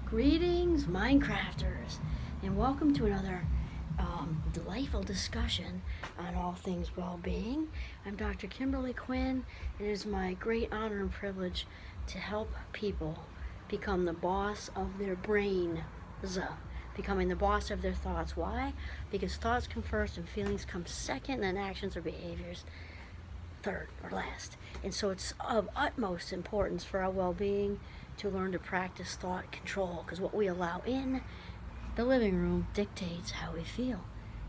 Greetings, Minecrafters, and welcome to another delightful discussion on all things well-being. I'm Dr. Kimberly Quinn, and it is my great honor and privilege to help people become the boss of their brain, becoming the boss of their thoughts. Why? Because thoughts come first and feelings come second, and then actions or behaviors third or last. And so it's of utmost importance for our well-being to learn to practice thought control, because what we allow in the living room dictates how we feel.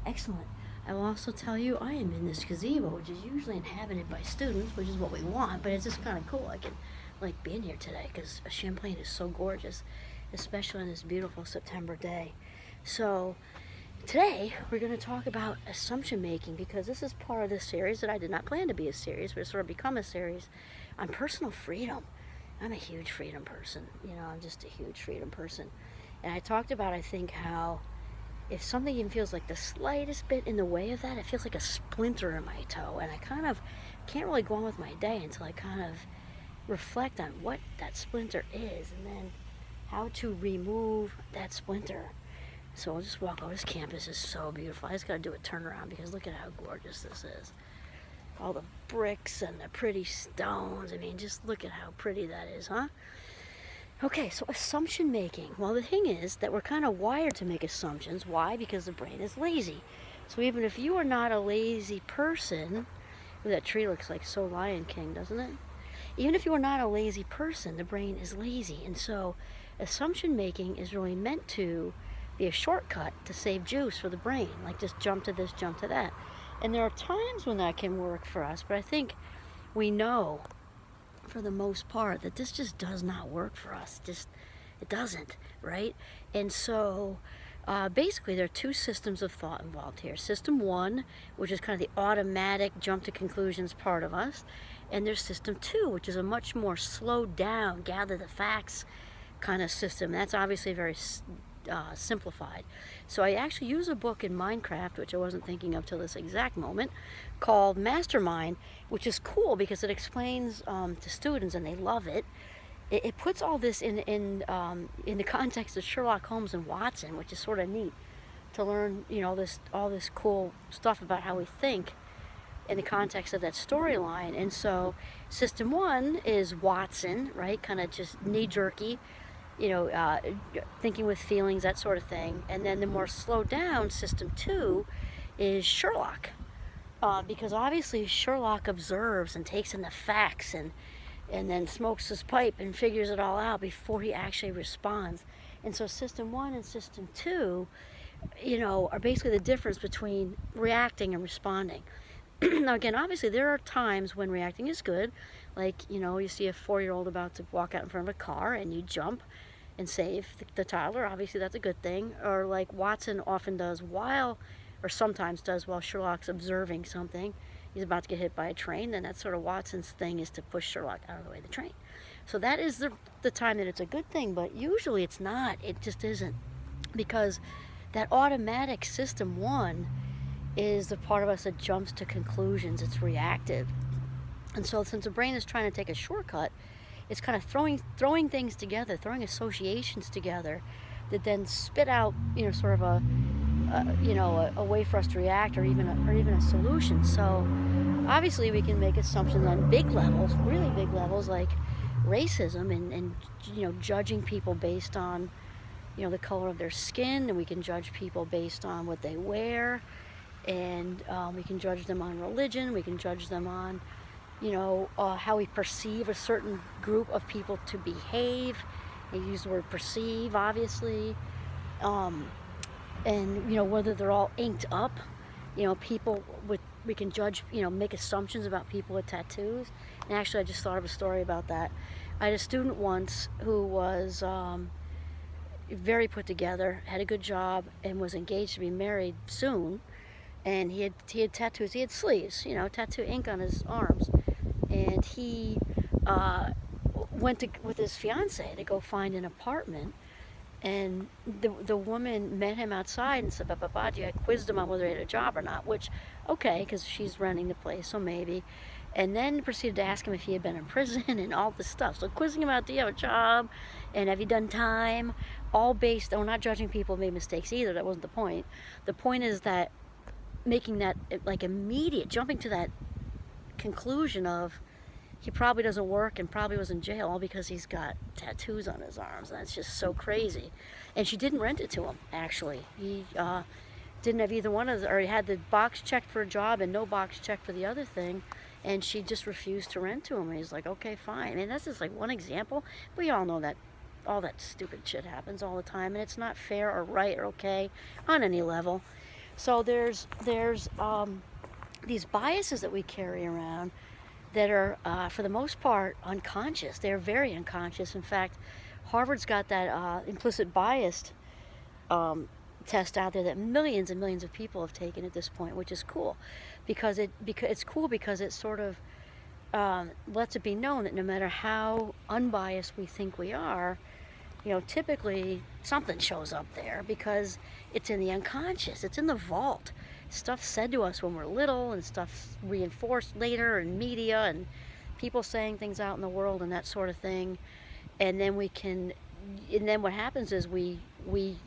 Excellent. I will also tell you I am in this gazebo, which is usually inhabited by students, which is what we want, but it's just kind of cool. I can like being here today because Champlain is so gorgeous, especially on this beautiful September day. So today we're going to talk about assumption making, because this is part of this series that I did not plan to be a series, but it's sort of become a series on personal freedom. I'm a huge freedom person. I'm just a huge freedom person. And I talked about, I think, how if something even feels like the slightest bit in the way of that, it feels like a splinter in my toe. And I kind of can't really go on with my day until I kind of reflect on what that splinter is and then how to remove that splinter. So I'll just walk over. This campus is so beautiful. I just got to do a turnaround because look at how gorgeous this is. All the bricks and the pretty stones. I mean, just look at how pretty that is, huh? Okay, so assumption making. Well, the thing is that we're kind of wired to make assumptions. Why? Because the brain is lazy. So even if you are not a lazy person, ooh, that tree looks like so Lion King, doesn't it? Even if you are not a lazy person, the brain is lazy. And so assumption making is really meant to be a shortcut to save juice for the brain. Like just jump to this, jump to that. And there are times when that can work for us, but I think we know for the most part that this just does not work for us. It doesn't, right? And so basically there are two systems of thought involved here. System one, which is kind of the automatic jump to conclusions part of us, and there's system two, which is a much more slowed down, gather the facts kind of system. That's obviously very simplified. So I actually use a book in Minecraft, which I wasn't thinking of till this exact moment, called Mastermind, which is cool because it explains to students, and they love it. It puts all this in the context of Sherlock Holmes and Watson, which is sort of neat to learn, all this cool stuff about how we think in the context of that storyline. And so system one is Watson, right? Kind of just knee-jerky, thinking with feelings, that sort of thing. And then the more slowed down system two is Sherlock, because obviously Sherlock observes and takes in the facts and then smokes his pipe and figures it all out before he actually responds. And so system one and system two, are basically the difference between reacting and responding. Now again, obviously there are times when reacting is good, like you see a 4-year-old about to walk out in front of a car and you jump and save the toddler. Obviously that's a good thing. Or like Watson often does sometimes does while Sherlock's observing something. He's about to get hit by a train, then that's sort of Watson's thing, is to push Sherlock out of the way of the train. So that is the time that it's a good thing, but usually it's not. It just isn't, because that automatic system one is the part of us that jumps to conclusions. It's reactive. And so since the brain is trying to take a shortcut, it's kind of throwing things together, throwing associations together that then spit out, sort of a way for us to react, or even a solution. So obviously we can make assumptions on big levels, really big levels, like racism and judging people based on the color of their skin, and we can judge people based on what they wear, and we can judge them on religion, we can judge them on how we perceive a certain group of people to behave. I use the word perceive, obviously, and whether they're all inked up. People we can judge, make assumptions about people with tattoos. And actually I just thought of a story about that. I had a student once who was very put together, had a good job, and was engaged to be married soon. And he had tattoos. He had sleeves, tattoo ink on his arms. And he went with his fiance to go find an apartment. And the woman met him outside and said, I quizzed him on whether he had a job or not, which, okay, because she's renting the place, so maybe. and then proceeded to ask him if he had been in prison and all this stuff. So quizzing him out, do you have a job, and have you done time, all based on, not judging people who made mistakes either, that wasn't the point. The point is that making that like immediate, jumping to that conclusion of he probably doesn't work and probably was in jail all because he's got tattoos on his arms. That's just so crazy. And she didn't rent it to him, actually. He didn't have either one of the, or he had the box checked for a job and no box checked for the other thing, and she just refused to rent to him. And he's like, okay, fine. I mean, that's just like one example. We all know that all that stupid shit happens all the time, and it's not fair or right or okay on any level. So there's these biases that we carry around that are, for the most part, unconscious. They're very unconscious. In fact, Harvard's got that implicit bias test out there that millions and millions of people have taken at this point, which is cool, because it's cool because it sort of lets it be known that no matter how unbiased we think we are, typically something shows up there because it's in the unconscious, it's in the vault. Stuff said to us when we're little, and stuff reinforced later in media and people saying things out in the world and that sort of thing. And then what happens is we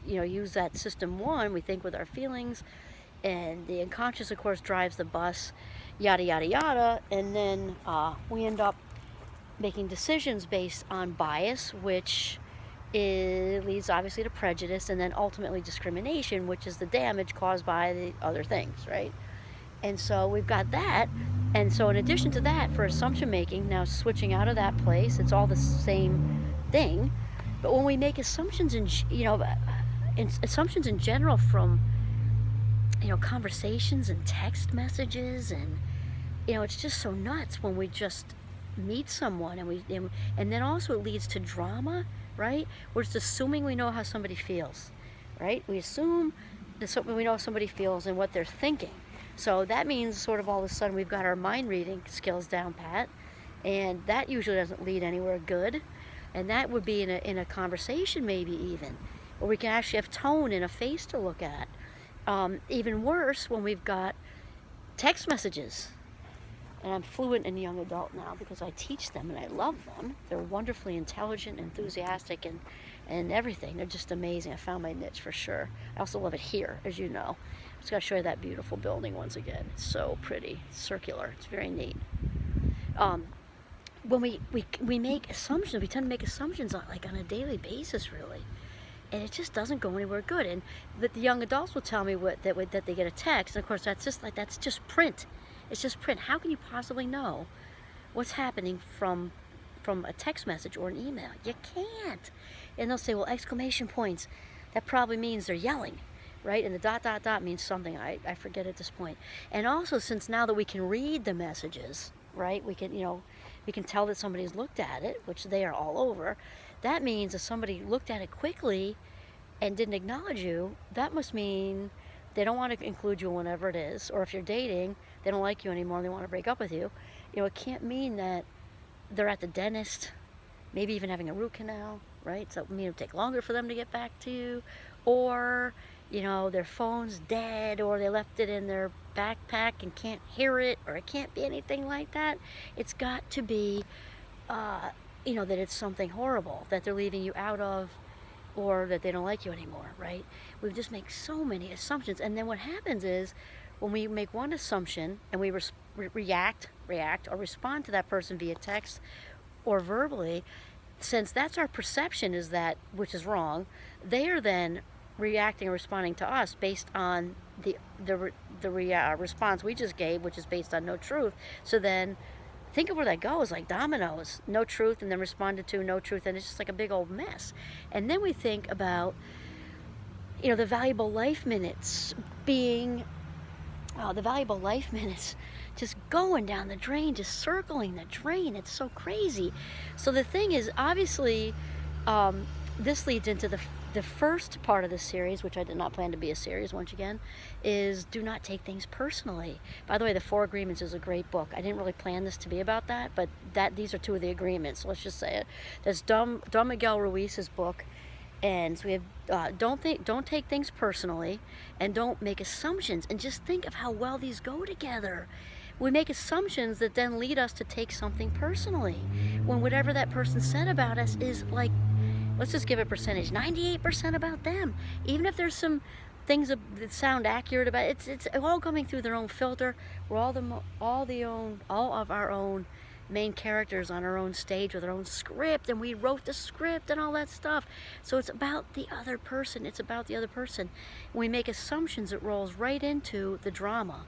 use that system one, we think with our feelings, and the unconscious, of course, drives the bus, yada yada yada, and then we end up making decisions based on bias, which leads obviously to prejudice, and then ultimately discrimination, which is the damage caused by the other things, right? And so we've got that. And so in addition to that, for assumption making, now switching out of that place, it's all the same thing. But when we make assumptions assumptions in general from conversations and text messages, and it's just so nuts when we just meet someone, and then also it leads to drama, right? We're just assuming we know how somebody feels, right? We assume that we know how somebody feels and what they're thinking. So that means sort of all of a sudden we've got our mind reading skills down pat, and that usually doesn't lead anywhere good. And that would be in a conversation, maybe even, where we can actually have tone and a face to look at. Even worse when we've got text messages. And I'm fluent in young adult now because I teach them and I love them. They're wonderfully intelligent, enthusiastic, and everything. They're just amazing. I found my niche for sure. I also love it here, as you know. I just got to show you that beautiful building once again. It's so pretty. It's circular. It's very neat. When we make assumptions, we tend to make assumptions on a daily basis, really. And it just doesn't go anywhere good. And the young adults will tell me that they get a text, and of course that's just print. It's just print. How can you possibly know what's happening from a text message or an email? You can't. And they'll say, well, exclamation points, that probably means they're yelling, right? And the ... means something. I forget at this point. And also, since now that we can read the messages, right, we can tell that somebody's looked at it, which they are all over. That means if somebody looked at it quickly and didn't acknowledge you, that must mean they don't want to include you in whatever it is. Or if you're dating, they don't like you anymore and they want to break up with you. It can't mean that they're at the dentist, maybe even having a root canal, right? So it'll take longer for them to get back to you. Or, their phone's dead, or they left it in their backpack and can't hear it, or it can't be anything like that. It's got to be, that it's something horrible that they're leaving you out of, or that they don't like you anymore, right? We just make so many assumptions. And then what happens is when we make one assumption and we react or respond to that person via text or verbally, since that's our perception is that, which is wrong, they are then reacting and responding to us based on the response we just gave, which is based on no truth. So then think of where that goes, like dominoes. No truth, and then responded to, no truth, and it's just like a big old mess. And then we think about, the valuable life minutes being, just going down the drain, just circling the drain. It's so crazy. So the thing is, obviously, this leads into the first part of the series, which I did not plan to be a series once again, is do not take things personally. By the way, the 4 Agreements is a great book. I didn't really plan this to be about that, but these are 2 of the agreements. So let's just say it. There's Don Miguel Ruiz's book, and so we have don't take things personally, and don't make assumptions, and just think of how well these go together. we make assumptions that then lead us to take something personally, when whatever that person said about us is like, let's just give a percentage, 98% about them. Even if there's some things that sound accurate about it, it's all coming through their own filter. We're all of our own main characters on our own stage with our own script, and we wrote the script and all that stuff. So it's about the other person. It's about the other person. When we make assumptions, it rolls right into the drama.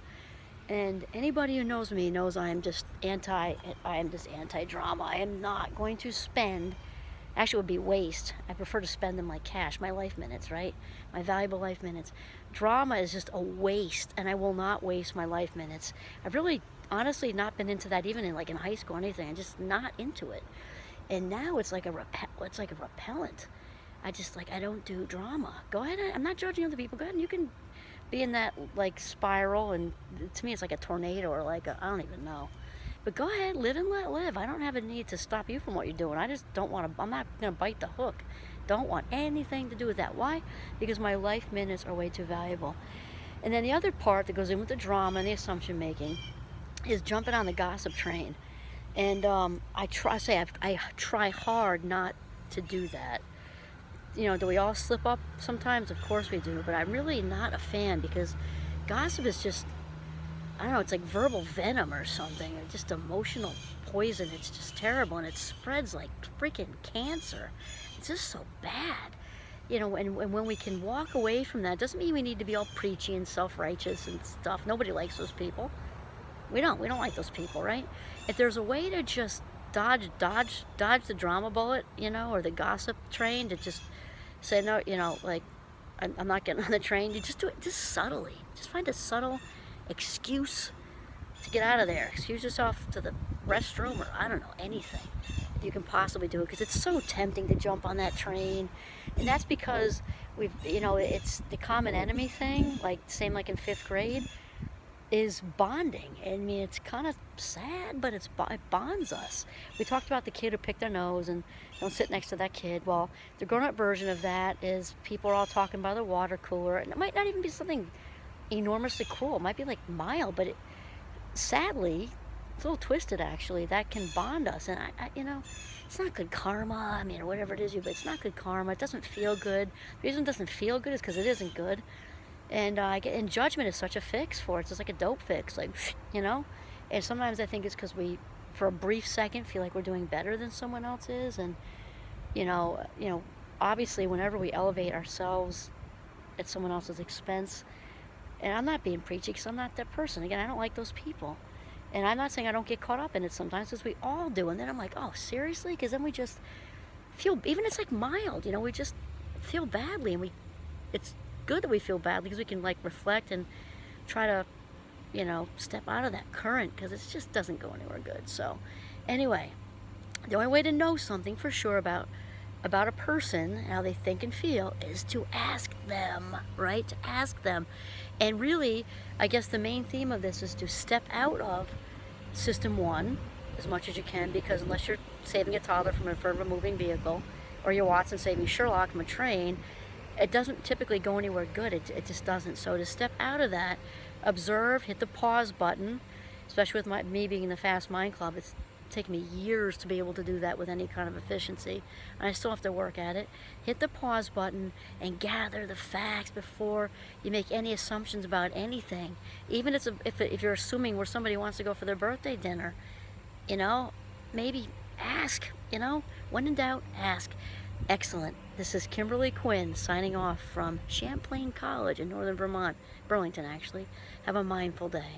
And anybody who knows me knows I am just anti-drama. I am not going to spend, actually it would be waste. I prefer to spend them like cash, my life minutes, right? My valuable life minutes. Drama is just a waste, and I will not waste my life minutes. I've really honestly not been into that even in high school or anything. I'm just not into it. And now it's like a repellent. I don't do drama. Go ahead, I'm not judging other people. Go ahead and you can be in that spiral, and to me it's like a tornado or I don't even know. But go ahead, live and let live. I don't have a need to stop you from what you're doing. I just don't want to, I'm not going to bite the hook. Don't want anything to do with that. Why? Because my life minutes are way too valuable. And then the other part that goes in with the drama and the assumption making is jumping on the gossip train. And I try hard not to do that. Do we all slip up sometimes? Of course we do, but I'm really not a fan, because gossip is just, I don't know, it's like verbal venom or something, or just emotional poison. It's just terrible, and it spreads like freaking cancer. It's just so bad. And when we can walk away from that, doesn't mean we need to be all preachy and self-righteous and stuff. Nobody likes those people. We don't like those people, right? If there's a way to just dodge the drama bullet, or the gossip train, to just say, no, I'm not getting on the train. You just do it just subtly. Just find a subtle excuse to get out of there. Excuse yourself to the restroom, or I don't know, anything. You can possibly do it, because it's so tempting to jump on that train. And that's because it's the common enemy thing, same like in 5th grade, is bonding. I mean, it's kind of sad, but it bonds us. We talked about the kid who picked their nose and don't sit next to that kid. Well, the grown-up version of that is people are all talking by the water cooler, and it might not even be something enormously cruel. It might be mild, but sadly, it's a little twisted actually. That can bond us, and it's not good karma. Or whatever it is, but it's not good karma. It doesn't feel good. The reason it doesn't feel good is because it isn't good. And judgment is such a fix for it. It's just like a dope fix, And sometimes I think it's because we, for a brief second, feel like we're doing better than someone else is. And obviously, whenever we elevate ourselves at someone else's expense, and I'm not being preachy because I'm not that person. Again, I don't like those people. And I'm not saying I don't get caught up in it sometimes, because we all do. And then I'm like, oh, seriously? Because then we just feel, even it's mild, we just feel badly, and it's good that we feel badly, because we can reflect and try to step out of that current, because it just doesn't go anywhere good. So anyway, the only way to know something for sure about a person, how they think and feel, is to ask them, right? To ask them. And really, I guess the main theme of this is to step out of system 1 as much as you can, because unless you're saving a toddler from in front of a moving vehicle, or you're Watson saving Sherlock from a train, it doesn't typically go anywhere good. It just doesn't. So to step out of that, observe, hit the pause button, especially with me being in the Fast Mind Club. It's taken me years to be able to do that with any kind of efficiency, and I still have to work at it. Hit the pause button and gather the facts before you make any assumptions about anything. Even if you're assuming where somebody wants to go for their birthday dinner, maybe ask. When in doubt, ask. Excellent. This is Kimberly Quinn signing off from Champlain College in northern Vermont, Burlington actually. Have a mindful day.